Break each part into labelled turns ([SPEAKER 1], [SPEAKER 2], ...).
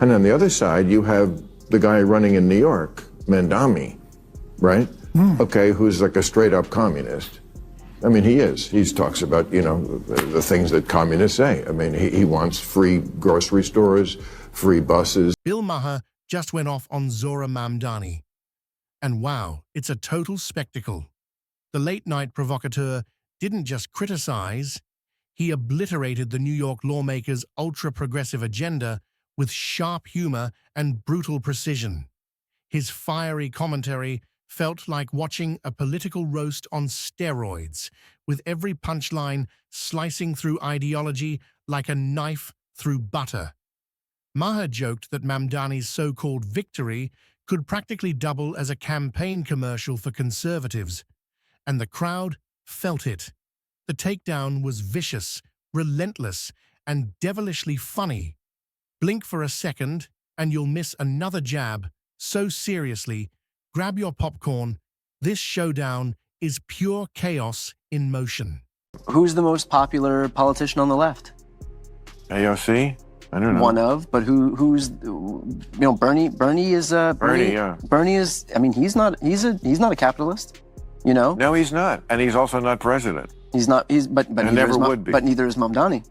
[SPEAKER 1] And on the other side, you have the guy running in New York, Mamdani, right? Okay, who's like a straight-up communist. I mean, he is. He talks about, you know, the things that communists say. I mean, he wants free grocery stores, free buses.
[SPEAKER 2] Bill Maher just went off on Zohran Mamdani. And wow, it's a total spectacle. The late-night provocateur didn't just criticize, he obliterated the New York lawmakers' ultra-progressive agenda with sharp humor and brutal precision. His fiery commentary felt like watching a political roast on steroids, with every punchline slicing through ideology like a knife through butter. Maher joked that Mamdani's so-called victory could practically double as a campaign commercial for conservatives, and the crowd felt it. The takedown was vicious, relentless, and devilishly funny. Blink for a second, and you'll miss another jab. So seriously, grab your popcorn. This showdown is pure chaos in motion.
[SPEAKER 3] Who's the most popular politician on the left?
[SPEAKER 1] AOC? I don't know.
[SPEAKER 3] One of, but who's, you know, Bernie is,
[SPEAKER 1] Bernie, yeah.
[SPEAKER 3] Bernie is, I mean, he's not a capitalist, you know?
[SPEAKER 1] No, he's not. And he's also not president.
[SPEAKER 3] He's not, but
[SPEAKER 1] never would be.
[SPEAKER 3] But neither is Mamdani.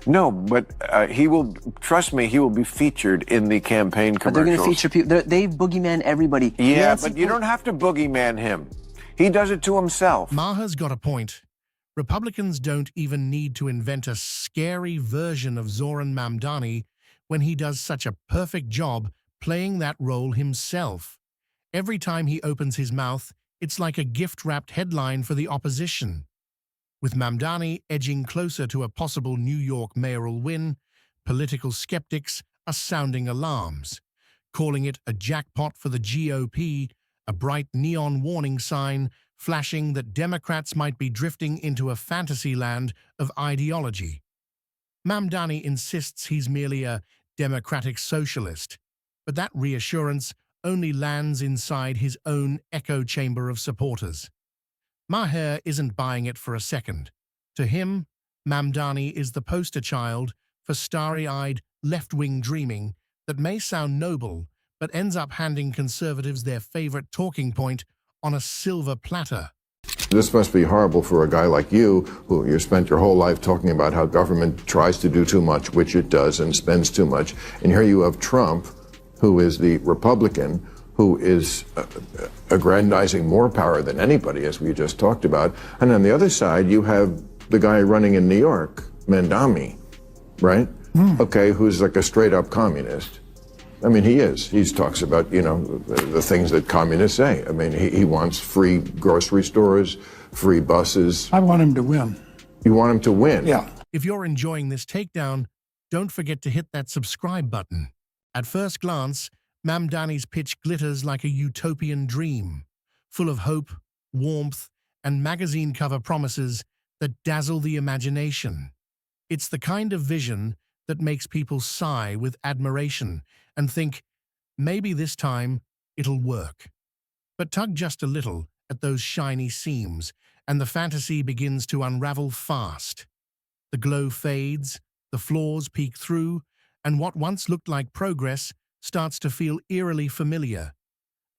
[SPEAKER 1] No, but he will, trust me, he will be featured in the campaign commercials.
[SPEAKER 3] They're going to feature people, they boogeyman everybody.
[SPEAKER 1] Yeah, Nancy, but you don't have to boogeyman him. He does it to himself.
[SPEAKER 2] Maher's got a point. Republicans don't even need to invent a scary version of Zohran Mamdani when he does such a perfect job playing that role himself. Every time he opens his mouth, it's like a gift-wrapped headline for the opposition. With Mamdani edging closer to a possible New York mayoral win, political skeptics are sounding alarms, calling it a jackpot for the GOP, a bright neon warning sign flashing that Democrats might be drifting into a fantasy land of ideology. Mamdani insists he's merely a democratic socialist, but that reassurance only lands inside his own echo chamber of supporters. Maher isn't buying it for a second. To him, Mamdani is the poster child for starry-eyed left-wing dreaming that may sound noble, but ends up handing conservatives their favorite talking point on a silver platter.
[SPEAKER 1] This must be horrible for a guy like you, who you spent your whole life talking about how government tries to do too much, which it does, and spends too much. And here you have Trump, who is the Republican, who is aggrandizing more power than anybody, as we just talked about. And on the other side, you have the guy running in New York, Mamdani, right? Okay, who's like a straight-up communist. I mean, he is. He talks about, you know, the things that communists say. I mean, he wants free grocery stores, free buses.
[SPEAKER 4] I want him to win.
[SPEAKER 1] You want him to win?
[SPEAKER 4] Yeah.
[SPEAKER 2] If you're enjoying this takedown, don't forget to hit that subscribe button. At first glance, Mamdani's pitch glitters like a utopian dream, full of hope, warmth, and magazine cover promises that dazzle the imagination. It's the kind of vision that makes people sigh with admiration and think, maybe this time it'll work. But tug just a little at those shiny seams, and the fantasy begins to unravel fast. The glow fades, the flaws peek through, and what once looked like progress starts to feel eerily familiar,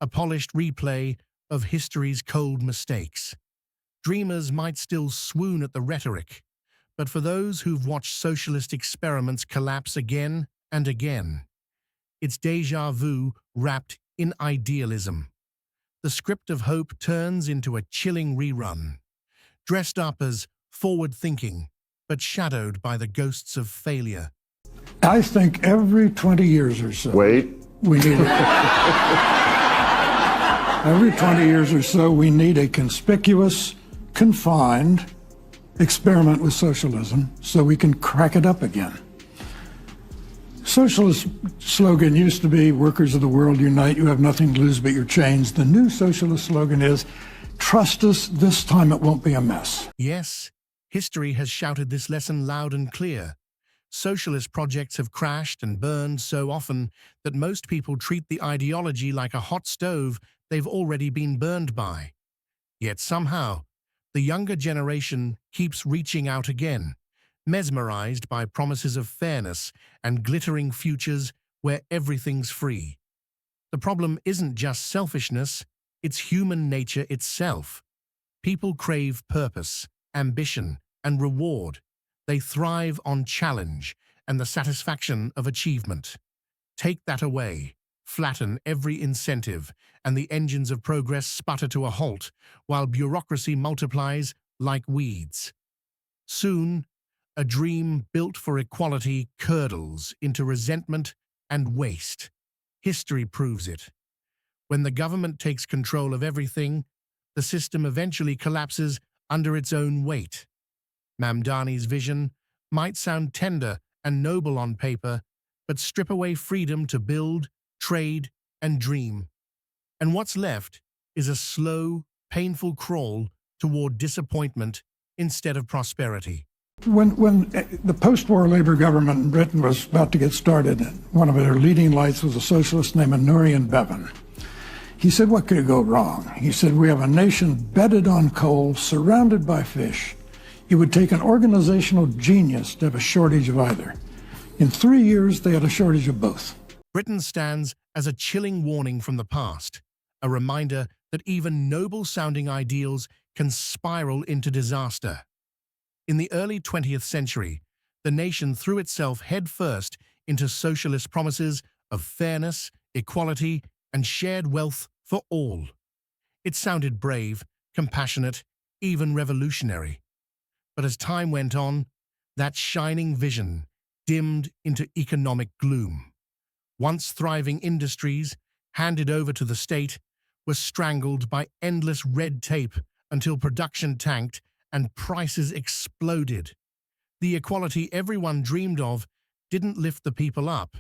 [SPEAKER 2] a polished replay of history's cold mistakes. Dreamers might still swoon at the rhetoric, but for those who've watched socialist experiments collapse again and again, it's déjà vu wrapped in idealism. The script of hope turns into a chilling rerun, dressed up as forward-thinking, but shadowed by the ghosts of failure.
[SPEAKER 4] I think every 20 years or so.
[SPEAKER 1] Wait.
[SPEAKER 4] We need every 20 years or so, we need a conspicuous, confined experiment with socialism so we can crack it up again. Socialist slogan used to be, workers of the world unite, you have nothing to lose but your chains. The new socialist slogan is, trust us, this time it won't be a mess.
[SPEAKER 2] Yes, history has shouted this lesson loud and clear. Socialist projects have crashed and burned so often that most people treat the ideology like a hot stove they've already been burned by. Yet somehow, the younger generation keeps reaching out again, mesmerized by promises of fairness and glittering futures where everything's free. The problem isn't just selfishness, it's human nature itself. People crave purpose, ambition, and reward. They thrive on challenge and the satisfaction of achievement. Take that away, flatten every incentive, and the engines of progress sputter to a halt, while bureaucracy multiplies like weeds. Soon, a dream built for equality curdles into resentment and waste. History proves it. When the government takes control of everything, the system eventually collapses under its own weight. Mamdani's vision might sound tender and noble on paper, but strip away freedom to build, trade, and dream. And what's left is a slow, painful crawl toward disappointment instead of prosperity.
[SPEAKER 4] When the post-war Labour government in Britain was about to get started, one of their leading lights was a socialist named Nurian Bevan. He said, what could go wrong? He said, we have a nation bedded on coal, surrounded by fish. It would take an organizational genius to have a shortage of either. In 3 years, they had a shortage of both.
[SPEAKER 2] Britain stands as a chilling warning from the past, a reminder that even noble-sounding ideals can spiral into disaster. In the early 20th century, the nation threw itself headfirst into socialist promises of fairness, equality, and shared wealth for all. It sounded brave, compassionate, even revolutionary. But as time went on, that shining vision dimmed into economic gloom. Once thriving industries, handed over to the state, were strangled by endless red tape until production tanked and prices exploded. The equality everyone dreamed of didn't lift the people up.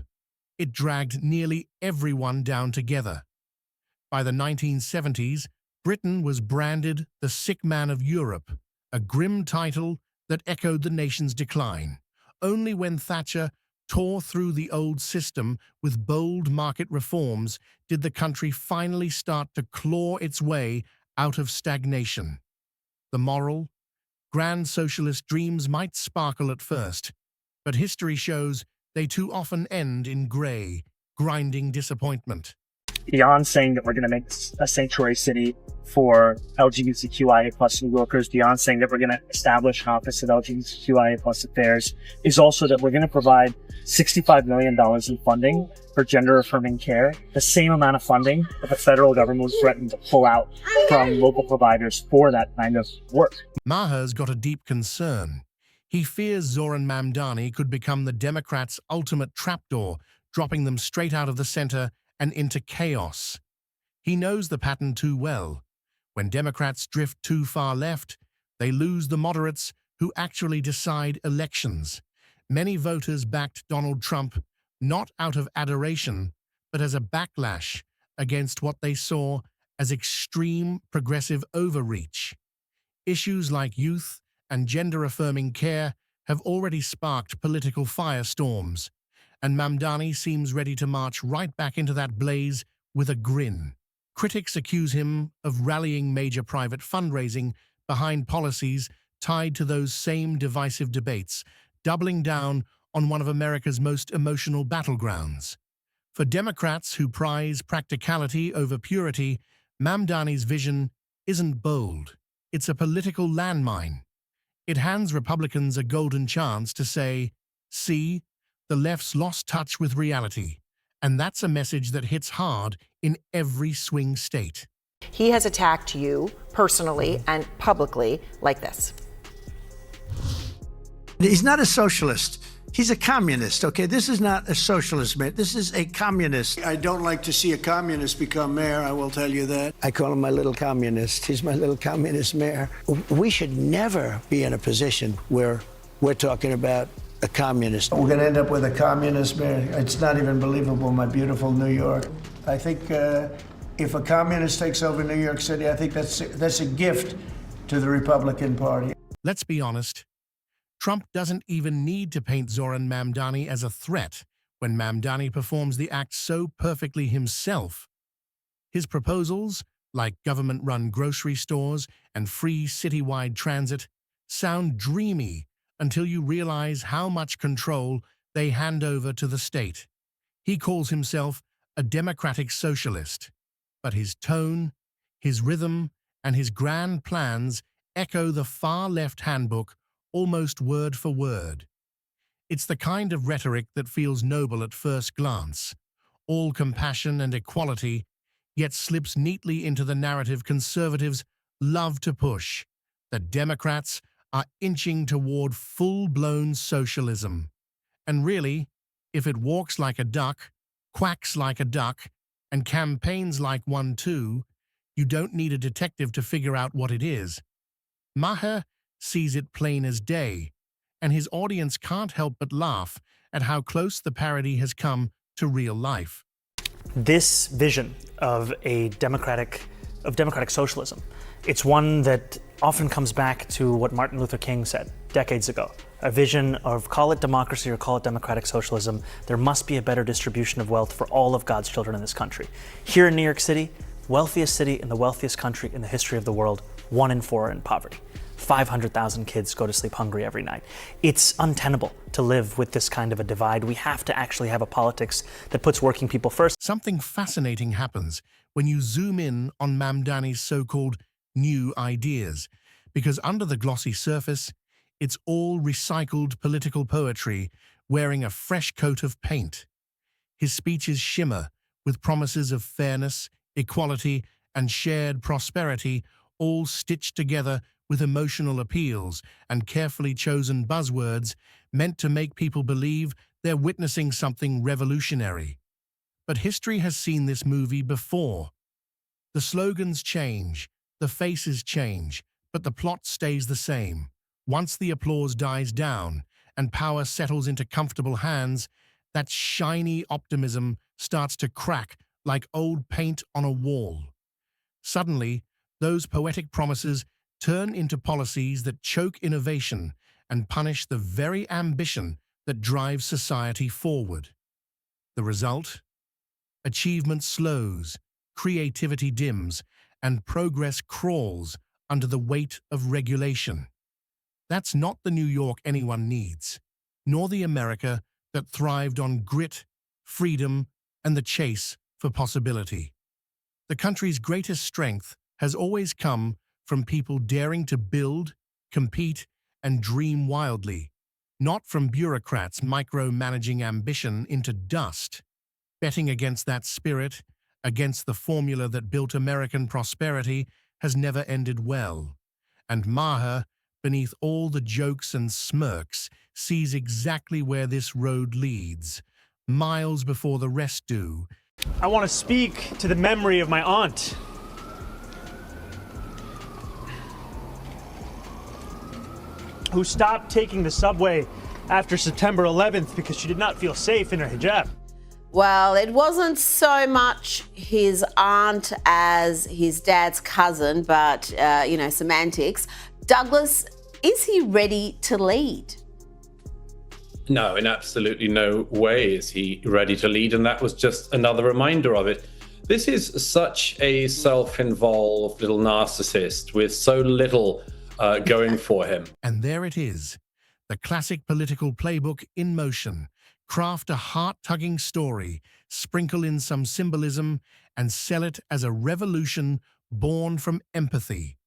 [SPEAKER 2] It dragged nearly everyone down together. By the 1970s, Britain was branded the sick man of Europe, a grim title that echoed the nation's decline. Only when Thatcher tore through the old system with bold market reforms did the country finally start to claw its way out of stagnation. The moral, grand socialist dreams might sparkle at first, but history shows they too often end in grey, grinding disappointment.
[SPEAKER 5] Beyond saying that we're going to make a sanctuary city for LGBTQIA plus New Yorkers, beyond saying that we're going to establish an office of LGBTQIA plus affairs, is also that we're going to provide $65 million in funding for gender affirming care, the same amount of funding that the federal government threatened to pull out from local providers for that kind of work.
[SPEAKER 2] Maher's got a deep concern. He fears Zohran Mamdani could become the Democrats' ultimate trapdoor, dropping them straight out of the center and into chaos. He knows the pattern too well. When Democrats drift too far left, they lose the moderates who actually decide elections. Many voters backed Donald Trump not out of adoration, but as a backlash against what they saw as extreme progressive overreach. Issues like youth and gender-affirming care have already sparked political firestorms, and Mamdani seems ready to march right back into that blaze with a grin. Critics accuse him of rallying major private fundraising behind policies tied to those same divisive debates, doubling down on one of America's most emotional battlegrounds. For Democrats who prize practicality over purity, Mamdani's vision isn't bold. It's a political landmine. It hands Republicans a golden chance to say, see, the left's lost touch with reality. And that's a message that hits hard in every swing state.
[SPEAKER 6] He has attacked you personally and publicly like this.
[SPEAKER 7] He's not a socialist. He's a communist, okay? This is not a socialist, man. This is a communist.
[SPEAKER 8] I don't like to see a communist become mayor, I will tell you that.
[SPEAKER 7] I call him my little communist. He's my little communist mayor. We should never be in a position where we're talking about a communist.
[SPEAKER 8] We're going to end up with a communist mayor. It's not even believable, my beautiful New York. I think if a communist takes over New York City, I think that's a gift to the Republican Party.
[SPEAKER 2] Let's be honest. Trump doesn't even need to paint Zohran Mamdani as a threat when Mamdani performs the act so perfectly himself. His proposals, like government-run grocery stores and free citywide transit, sound dreamy until you realize how much control they hand over to the state. He calls himself a democratic socialist, but his tone, his rhythm, and his grand plans echo the far-left handbook almost word for word. It's the kind of rhetoric that feels noble at first glance, all compassion and equality, yet slips neatly into the narrative conservatives love to push, that Democrats are inching toward full-blown socialism. And really, if it walks like a duck, quacks like a duck, and campaigns like one too, you don't need a detective to figure out what it is. Maher sees it plain as day, and his audience can't help but laugh at how close the parody has come to real life.
[SPEAKER 5] This vision of democratic socialism, it's one that often comes back to what Martin Luther King said decades ago. A vision of, call it democracy or call it democratic socialism, there must be a better distribution of wealth for all of God's children in this country. Here in New York City, wealthiest city in the wealthiest country in the history of the world, 1 in 4 are in poverty. 500,000 kids go to sleep hungry every night. It's untenable to live with this kind of a divide. We have to actually have a politics that puts working people first.
[SPEAKER 2] Something fascinating happens when you zoom in on Mamdani's so-called new ideas, because under the glossy surface, it's all recycled political poetry wearing a fresh coat of paint. His speeches shimmer with promises of fairness, equality, and shared prosperity, all stitched together with emotional appeals and carefully chosen buzzwords meant to make people believe they're witnessing something revolutionary. But history has seen this movie before. The slogans change, the faces change, but the plot stays the same. Once the applause dies down and power settles into comfortable hands, that shiny optimism starts to crack like old paint on a wall. Suddenly, those poetic promises turn into policies that choke innovation and punish the very ambition that drives society forward. The result? Achievement slows, creativity dims, and progress crawls under the weight of regulation. That's not the New York anyone needs, nor the America that thrived on grit, freedom, and the chase for possibility. The country's greatest strength has always come from people daring to build, compete, and dream wildly, not from bureaucrats micromanaging ambition into dust. Betting against that spirit, against the formula that built American prosperity, has never ended well. And Maher, beneath all the jokes and smirks, sees exactly where this road leads, miles before the rest do.
[SPEAKER 5] I want to speak to the memory of my aunt. Who stopped taking the subway after September 11th because she did not feel safe in her hijab.
[SPEAKER 9] Well, it wasn't so much his aunt as his dad's cousin, but, semantics. Douglas, is he ready to lead?
[SPEAKER 10] No, in absolutely no way is he ready to lead, and that was just another reminder of it. This is such a self-involved little narcissist with so little going for him.
[SPEAKER 2] And there it is, the classic political playbook in motion. Craft a heart-tugging story, sprinkle in some symbolism, and sell it as a revolution born from empathy.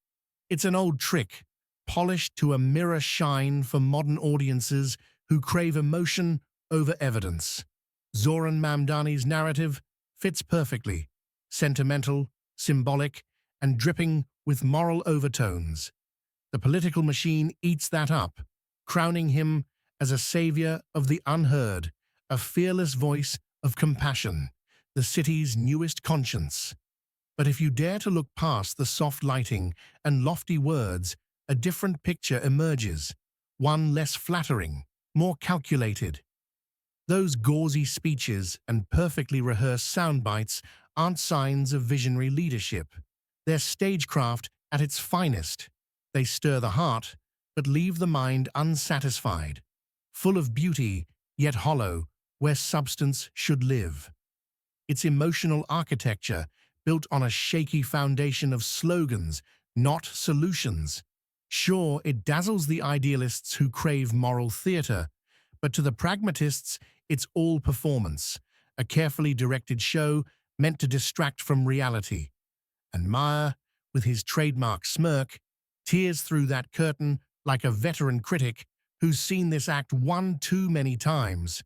[SPEAKER 2] It's an old trick, polished to a mirror shine for modern audiences who crave emotion over evidence. Zohran Mamdani's narrative fits perfectly, sentimental, symbolic, and dripping with moral overtones. The political machine eats that up, crowning him as a savior of the unheard, a fearless voice of compassion, the city's newest conscience. But if you dare to look past the soft lighting and lofty words, a different picture emerges, one less flattering, more calculated. Those gauzy speeches and perfectly rehearsed sound bites aren't signs of visionary leadership. They're stagecraft at its finest. They stir the heart, but leave the mind unsatisfied, full of beauty, yet hollow, where substance should live. It's emotional architecture built on a shaky foundation of slogans, not solutions. Sure, it dazzles the idealists who crave moral theater, but to the pragmatists, it's all performance, a carefully directed show meant to distract from reality. And Maher, with his trademark smirk, tears through that curtain like a veteran critic who's seen this act one too many times.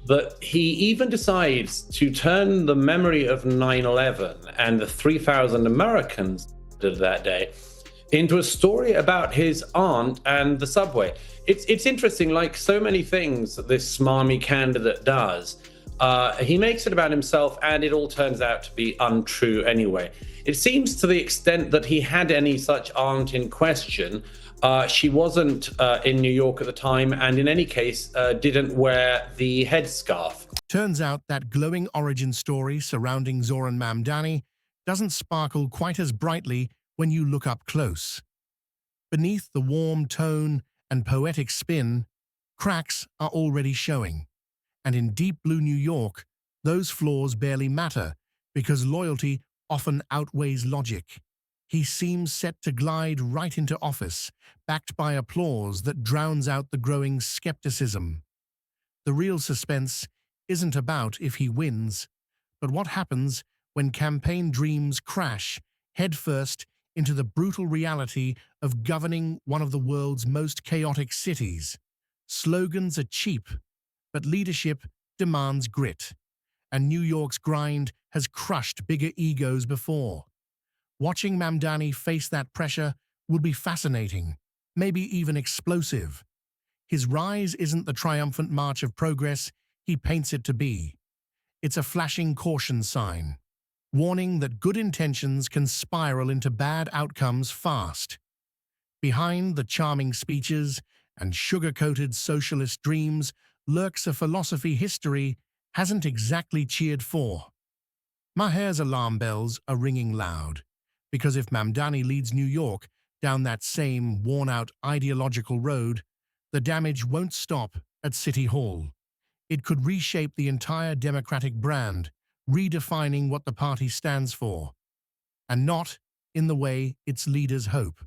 [SPEAKER 10] But he even decides to turn the memory of 9/11 and the 3,000 Americans of that day into a story about his aunt and the subway. It's interesting, like so many things that this smarmy candidate does, he makes it about himself and it all turns out to be untrue anyway. It seems to the extent that he had any such aunt in question, she wasn't in New York at the time and in any case didn't wear the headscarf.
[SPEAKER 2] Turns out that glowing origin story surrounding Zohran Mamdani doesn't sparkle quite as brightly when you look up close. Beneath the warm tone and poetic spin, cracks are already showing. And in deep blue New York, those flaws barely matter because loyalty often outweighs logic. He seems set to glide right into office, backed by applause that drowns out the growing skepticism. The real suspense isn't about if he wins, but what happens when campaign dreams crash headfirst into the brutal reality of governing one of the world's most chaotic cities. Slogans are cheap, but leadership demands grit, and New York's grind has crushed bigger egos before. Watching Mamdani face that pressure will be fascinating, maybe even explosive. His rise isn't the triumphant march of progress he paints it to be. It's a flashing caution sign, warning that good intentions can spiral into bad outcomes fast. Behind the charming speeches and sugar-coated socialist dreams lurks a philosophy history hasn't exactly cheered for. Maher's alarm bells are ringing loud, because if Mamdani leads New York down that same worn-out ideological road, the damage won't stop at City Hall. It could reshape the entire Democratic brand, redefining what the party stands for, and not in the way its leaders hope.